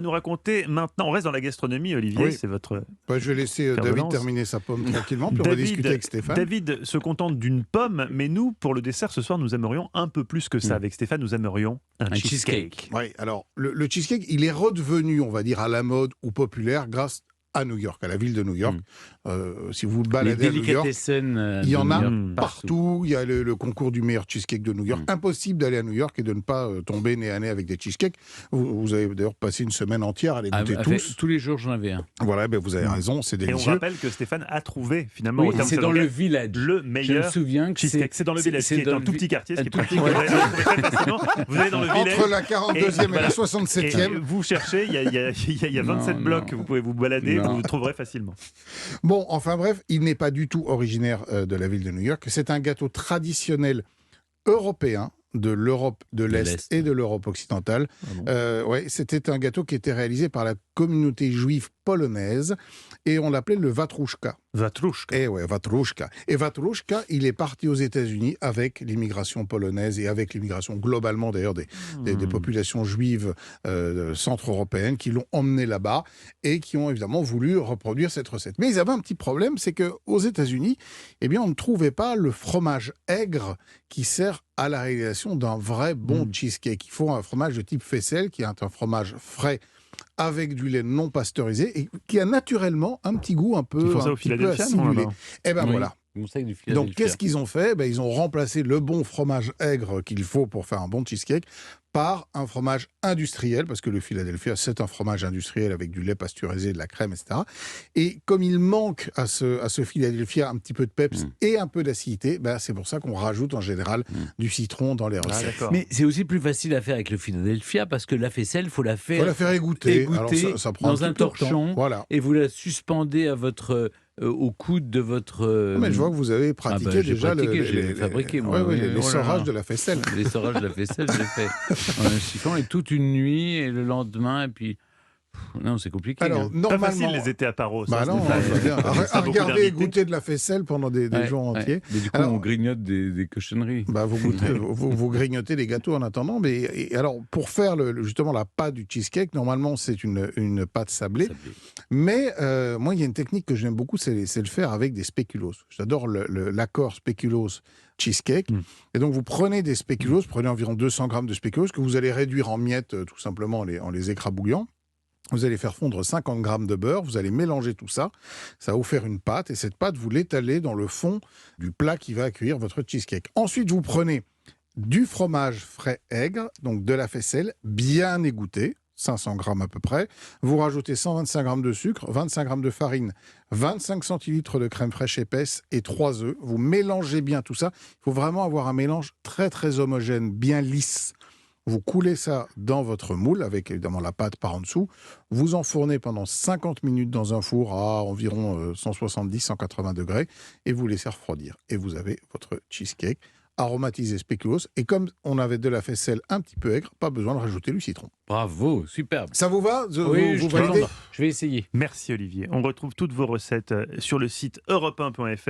Nous raconter maintenant, on reste dans la gastronomie, Olivier, Oui. c'est votre... Je vais laisser Faire de David lance. terminer sa pomme tranquillement, puis on va discuter avec Stéphane. David se contente d'une pomme, mais nous, pour le dessert ce soir, nous aimerions un peu plus que ça. Avec Stéphane, nous aimerions un cheesecake. Oui, alors le cheesecake, il est redevenu, on va dire, à la mode ou populaire grâce à New York, à la ville de New York. Si vous vous baladez à New York, il y en a partout. Il y a le concours du meilleur cheesecake de New York. Impossible d'aller à New York et de ne pas tomber nez à nez avec des cheesecakes. Vous avez d'ailleurs passé une semaine entière à les goûter tous. Tous les jours, j'en avais un. Voilà, vous avez raison, c'est Et délicieux. on rappelle que Stéphane a trouvé, finalement, Oui, au terme c'est de dans slogan, le village. le meilleur Je me souviens que cheesecake. C'est dans le village, qui est un tout petit quartier, ce qui est pratique. Vous allez le trouver très facilement. Vous allez dans le village. Entre la 42e et la 67e. Et vous cherchez, il y a 27 blocs, vous pouvez vous balader, vous le trouverez facilement. Bon, enfin bref, il n'est pas du tout originaire de la ville de New York. C'est un gâteau traditionnel européen de l'Europe de l'Est et de l'Europe occidentale. C'était un gâteau qui était réalisé par la communauté juive polonaise et on l'appelait le vatrouchka. Vatrouchka. Vatrouchka. Et vatrouchka, il est parti aux États-Unis avec l'immigration polonaise et avec l'immigration globalement d'ailleurs des populations juives centre-européennes qui l'ont emmené là-bas et qui ont évidemment voulu reproduire cette recette. Mais ils avaient un petit problème, c'est qu'aux États-Unis, on ne trouvait pas le fromage aigre qui sert à la réalisation d'un vrai bon cheesecake. Il faut un fromage de type faisselle, qui est un fromage frais avec du lait non pasteurisé et qui a naturellement un petit goût un peu acidulé. Voilà. Donc qu'est-ce qu'ils ont fait ? Ils ont remplacé le bon fromage aigre qu'il faut pour faire un bon cheesecake par un fromage industriel, parce que le Philadelphia, c'est un fromage industriel avec du lait pasteurisé, de la crème, etc. Et comme il manque à ce Philadelphia un petit peu de peps et un peu d'acidité, c'est pour ça qu'on rajoute en général du citron dans les recettes. Mais c'est aussi plus facile à faire avec le Philadelphia, parce que la faisselle, il faut la faire égoutter. Alors ça prend dans un torchon, voilà. Et vous la suspendez à votre... au coude de votre... Mais je vois que vous avez pratiqué déjà j'ai fabriqué, moi. Les sorages de la faisselle. Les sorages de la faisselle, j'ai fait un chiffon et toute une nuit et le lendemain, et puis... Non, c'est compliqué. Alors, pas facile les étés à Paro. À regarder et goûter de la faisselle pendant des jours entiers. Mais du coup, on grignote des cochonneries. Vous grignotez les gâteaux en attendant. Alors, pour faire justement la pâte du cheesecake, normalement, c'est une pâte sablée. Mais moi, il y a une technique que j'aime beaucoup, c'est le faire avec des spéculoos. J'adore l'accord spéculoos cheesecake. Et donc, vous prenez des spéculoos, prenez environ 200 grammes de spéculoos que vous allez réduire en miettes, tout simplement en les écrabouillant. Vous allez faire fondre 50 grammes de beurre, vous allez mélanger tout ça, ça va vous faire une pâte, et cette pâte, vous l'étalez dans le fond du plat qui va accueillir votre cheesecake. Ensuite, vous prenez du fromage frais aigre, donc de la faisselle, bien égouttée, 500 grammes à peu près. Vous rajoutez 125 grammes de sucre, 25 grammes de farine, 25 centilitres de crème fraîche épaisse et 3 œufs. Vous mélangez bien tout ça. Il faut vraiment avoir un mélange très très homogène, bien lisse. Vous coulez ça dans votre moule, avec évidemment la pâte par en dessous. Vous enfournez pendant 50 minutes dans un four à environ 170-180 degrés et vous laissez refroidir. Et vous avez votre cheesecake aromatisé spéculoos. Et comme on avait de la faisselle un petit peu aigre, pas besoin de rajouter du citron. Bravo, superbe. Ça vous va ? Oui, vous validez ? Je vais essayer. Merci Olivier. On retrouve toutes vos recettes sur le site europe1.fr.